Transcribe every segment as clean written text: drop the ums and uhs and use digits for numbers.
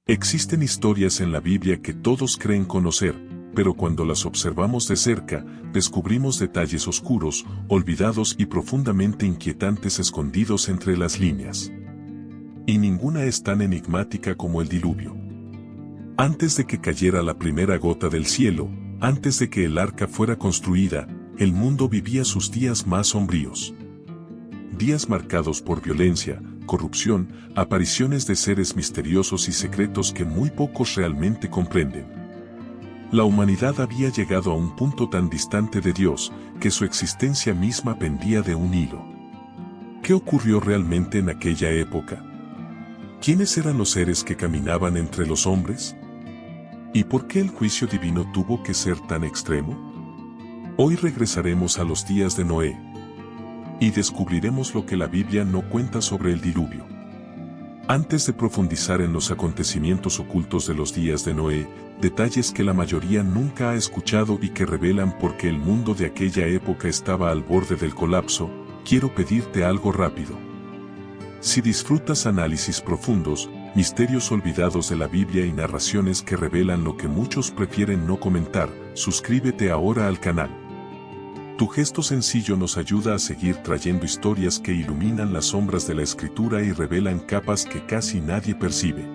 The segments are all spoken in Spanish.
Existen historias en la Biblia que todos creen conocer, pero cuando las observamos de cerca, descubrimos detalles oscuros, olvidados y profundamente inquietantes escondidos entre las líneas. Y ninguna es tan enigmática como el diluvio. Antes de que cayera la primera gota del cielo, antes de que el arca fuera construida, el mundo vivía sus días más sombríos. Días marcados por violencia, corrupción, apariciones de seres misteriosos y secretos que muy pocos realmente comprenden. La humanidad había llegado a un punto tan distante de Dios, que su existencia misma pendía de un hilo. ¿Qué ocurrió realmente en aquella época? ¿Quiénes eran los seres que caminaban entre los hombres? ¿Y por qué el juicio divino tuvo que ser tan extremo? Hoy regresaremos a los días de Noé y descubriremos lo que la Biblia no cuenta sobre el diluvio. Antes de profundizar en los acontecimientos ocultos de los días de Noé, detalles que la mayoría nunca ha escuchado y que revelan por qué el mundo de aquella época estaba al borde del colapso, quiero pedirte algo rápido. Si disfrutas análisis profundos, misterios olvidados de la Biblia y narraciones que revelan lo que muchos prefieren no comentar, suscríbete ahora al canal. Tu gesto sencillo nos ayuda a seguir trayendo historias que iluminan las sombras de la Escritura y revelan capas que casi nadie percibe.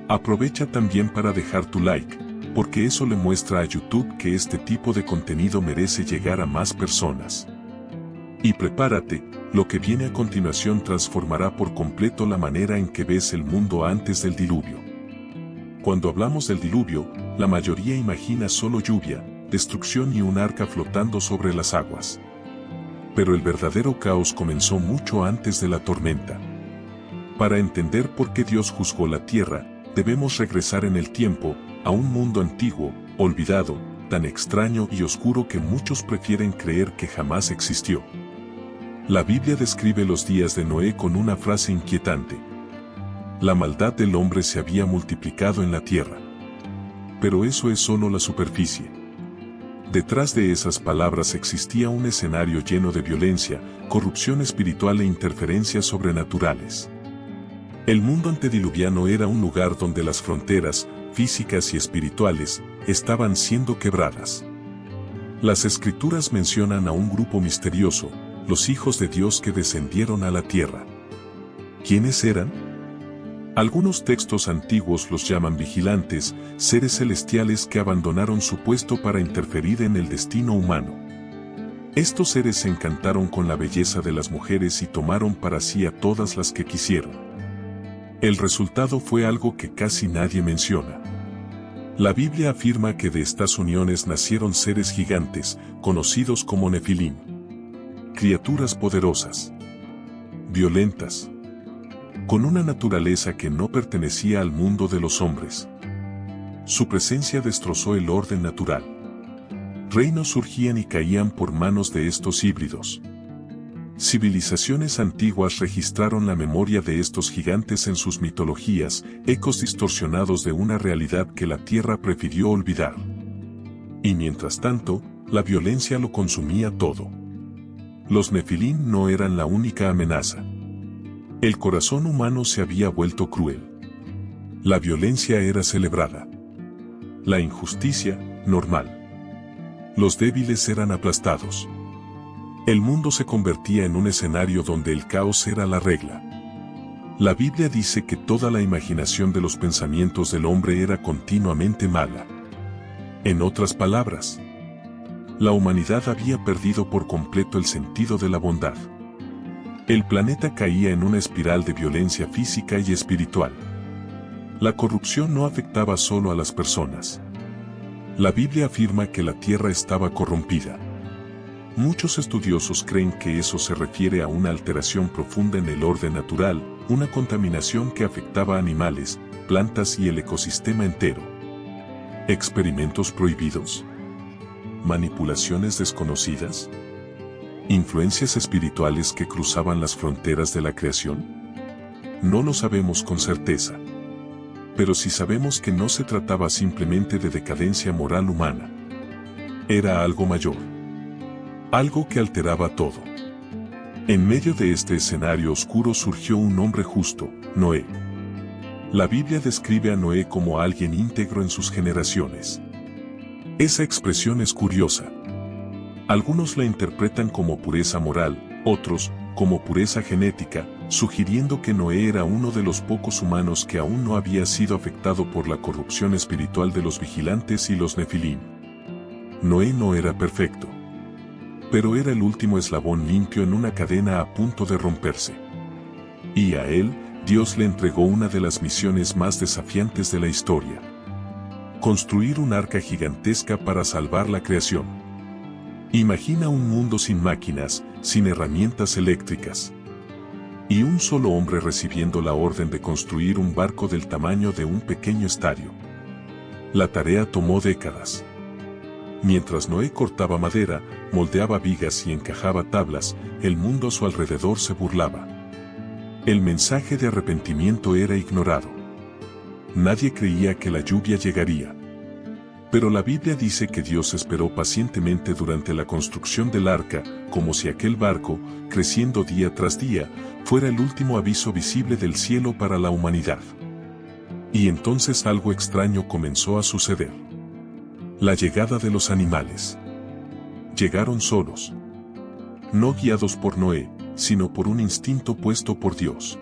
Aprovecha también para dejar tu like, porque eso le muestra a YouTube que este tipo de contenido merece llegar a más personas. Y prepárate, lo que viene a continuación transformará por completo la manera en que ves el mundo antes del diluvio. Cuando hablamos del diluvio, la mayoría imagina solo lluvia, destrucción y un arca flotando sobre las aguas. Pero el verdadero caos comenzó mucho antes de la tormenta. Para entender por qué Dios juzgó la tierra, debemos regresar en el tiempo, a un mundo antiguo, olvidado, tan extraño y oscuro que muchos prefieren creer que jamás existió. La Biblia describe los días de Noé con una frase inquietante. La maldad del hombre se había multiplicado en la tierra. Pero eso es solo la superficie. Detrás de esas palabras existía un escenario lleno de violencia, corrupción espiritual e interferencias sobrenaturales. El mundo antediluviano era un lugar donde las fronteras, físicas y espirituales, estaban siendo quebradas. Las Escrituras mencionan a un grupo misterioso, los hijos de Dios que descendieron a la tierra. ¿Quiénes eran? Algunos textos antiguos los llaman vigilantes, seres celestiales que abandonaron su puesto para interferir en el destino humano. Estos seres se encantaron con la belleza de las mujeres y tomaron para sí a todas las que quisieron. El resultado fue algo que casi nadie menciona. La Biblia afirma que de estas uniones nacieron seres gigantes, conocidos como Nefilim. Criaturas poderosas, violentas, con una naturaleza que no pertenecía al mundo de los hombres. Su presencia destrozó el orden natural. Reinos surgían y caían por manos de estos híbridos. Civilizaciones antiguas registraron la memoria de estos gigantes en sus mitologías, ecos distorsionados de una realidad que la Tierra prefirió olvidar. Y mientras tanto, la violencia lo consumía todo. Los Nefilim no eran la única amenaza. El corazón humano se había vuelto cruel. La violencia era celebrada. La injusticia, normal. Los débiles eran aplastados. El mundo se convertía en un escenario donde el caos era la regla. La Biblia dice que toda la imaginación de los pensamientos del hombre era continuamente mala. En otras palabras, la humanidad había perdido por completo el sentido de la bondad. El planeta caía en una espiral de violencia física y espiritual. La corrupción no afectaba solo a las personas. La Biblia afirma que la tierra estaba corrompida. Muchos estudiosos creen que eso se refiere a una alteración profunda en el orden natural, una contaminación que afectaba a animales, plantas y el ecosistema entero. ¿Experimentos prohibidos? ¿Manipulaciones desconocidas? ¿Influencias espirituales que cruzaban las fronteras de la creación? No lo sabemos con certeza. Pero sí sabemos que no se trataba simplemente de decadencia moral humana. Era algo mayor. Algo que alteraba todo. En medio de este escenario oscuro surgió un hombre justo, Noé. La Biblia describe a Noé como alguien íntegro en sus generaciones. Esa expresión es curiosa. Algunos la interpretan como pureza moral, otros, como pureza genética, sugiriendo que Noé era uno de los pocos humanos que aún no había sido afectado por la corrupción espiritual de los vigilantes y los nefilim. Noé no era perfecto, pero era el último eslabón limpio en una cadena a punto de romperse. Y a él, Dios le entregó una de las misiones más desafiantes de la historia: construir un arca gigantesca para salvar la creación. Imagina un mundo sin máquinas, sin herramientas eléctricas. Y un solo hombre recibiendo la orden de construir un barco del tamaño de un pequeño estadio. La tarea tomó décadas. Mientras Noé cortaba madera, moldeaba vigas y encajaba tablas, el mundo a su alrededor se burlaba. El mensaje de arrepentimiento era ignorado. Nadie creía que la lluvia llegaría. Pero la Biblia dice que Dios esperó pacientemente durante la construcción del arca, como si aquel barco, creciendo día tras día, fuera el último aviso visible del cielo para la humanidad. Y entonces algo extraño comenzó a suceder. La llegada de los animales. Llegaron solos. No guiados por Noé, sino por un instinto puesto por Dios.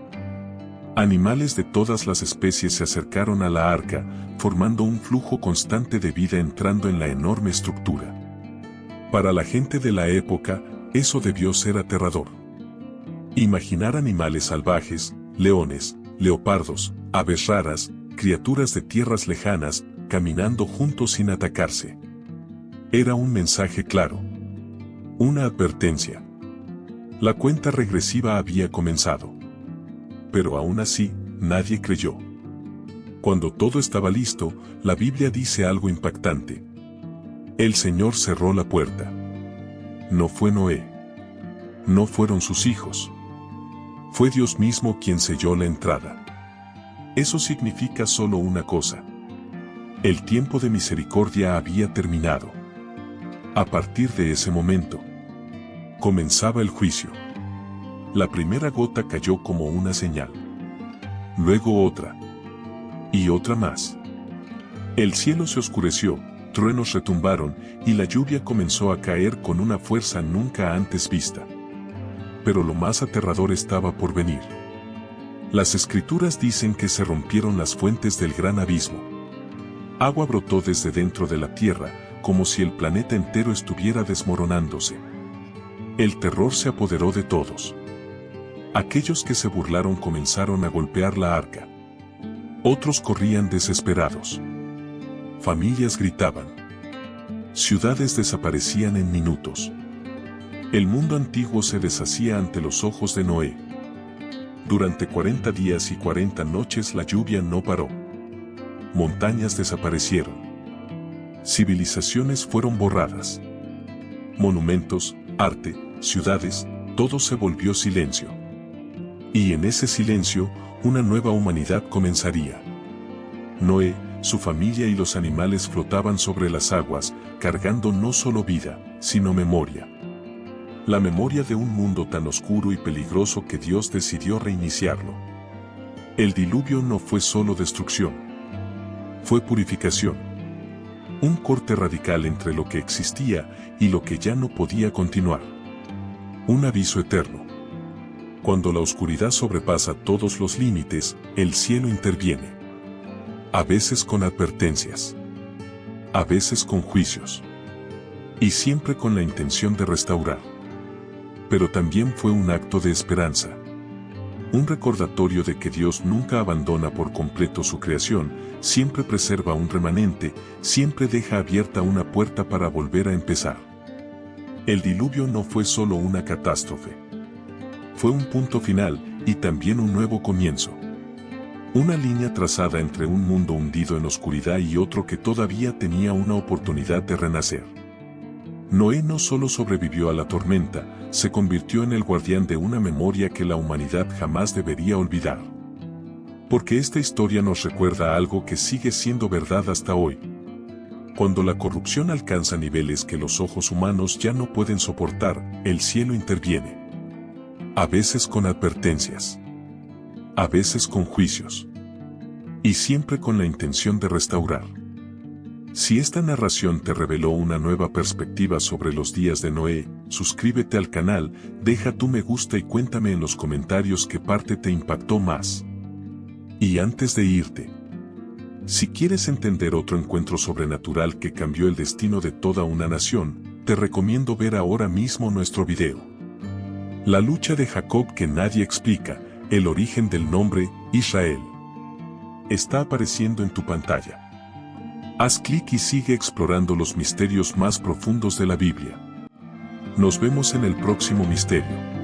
Animales de todas las especies se acercaron a la arca, formando un flujo constante de vida entrando en la enorme estructura. Para la gente de la época, eso debió ser aterrador. Imaginar animales salvajes, leones, leopardos, aves raras, criaturas de tierras lejanas, caminando juntos sin atacarse. Era un mensaje claro. Una advertencia. La cuenta regresiva había comenzado. Pero aún así, nadie creyó. Cuando todo estaba listo, la Biblia dice algo impactante. El Señor cerró la puerta. No fue Noé. No fueron sus hijos. Fue Dios mismo quien selló la entrada. Eso significa solo una cosa. El tiempo de misericordia había terminado. A partir de ese momento, comenzaba el juicio. La primera gota cayó como una señal. Luego otra. Y otra más. El cielo se oscureció, truenos retumbaron, y la lluvia comenzó a caer con una fuerza nunca antes vista. Pero lo más aterrador estaba por venir. Las escrituras dicen que se rompieron las fuentes del gran abismo. Agua brotó desde dentro de la tierra, como si el planeta entero estuviera desmoronándose. El terror se apoderó de todos. Aquellos que se burlaron comenzaron a golpear la arca. Otros corrían desesperados. Familias gritaban. Ciudades desaparecían en minutos. El mundo antiguo se deshacía ante los ojos de Noé. Durante 40 días y 40 noches la lluvia no paró. Montañas desaparecieron. Civilizaciones fueron borradas. Monumentos, arte, ciudades, todo se volvió silencio. Y en ese silencio, una nueva humanidad comenzaría. Noé, su familia y los animales flotaban sobre las aguas, cargando no solo vida, sino memoria. La memoria de un mundo tan oscuro y peligroso que Dios decidió reiniciarlo. El diluvio no fue solo destrucción. Fue purificación. Un corte radical entre lo que existía y lo que ya no podía continuar. Un aviso eterno. Cuando la oscuridad sobrepasa todos los límites, el cielo interviene. A veces con advertencias. A veces con juicios. Y siempre con la intención de restaurar. Pero también fue un acto de esperanza. Un recordatorio de que Dios nunca abandona por completo su creación, siempre preserva un remanente, siempre deja abierta una puerta para volver a empezar. El diluvio no fue solo una catástrofe. Fue un punto final, y también un nuevo comienzo. Una línea trazada entre un mundo hundido en oscuridad y otro que todavía tenía una oportunidad de renacer. Noé no solo sobrevivió a la tormenta, se convirtió en el guardián de una memoria que la humanidad jamás debería olvidar. Porque esta historia nos recuerda algo que sigue siendo verdad hasta hoy. Cuando la corrupción alcanza niveles que los ojos humanos ya no pueden soportar, el cielo interviene. A veces con advertencias. A veces con juicios. y siempre con la intención de restaurar. Si esta narración te reveló una nueva perspectiva sobre los días de Noé, suscríbete al canal, deja tu me gusta y cuéntame en los comentarios qué parte te impactó más. Y antes de irte, si quieres entender otro encuentro sobrenatural que cambió el destino de toda una nación, te recomiendo ver ahora mismo nuestro video. La lucha de Jacob que nadie explica, el origen del nombre, Israel. Está apareciendo en tu pantalla. Haz clic y sigue explorando los misterios más profundos de la Biblia. Nos vemos en el próximo misterio.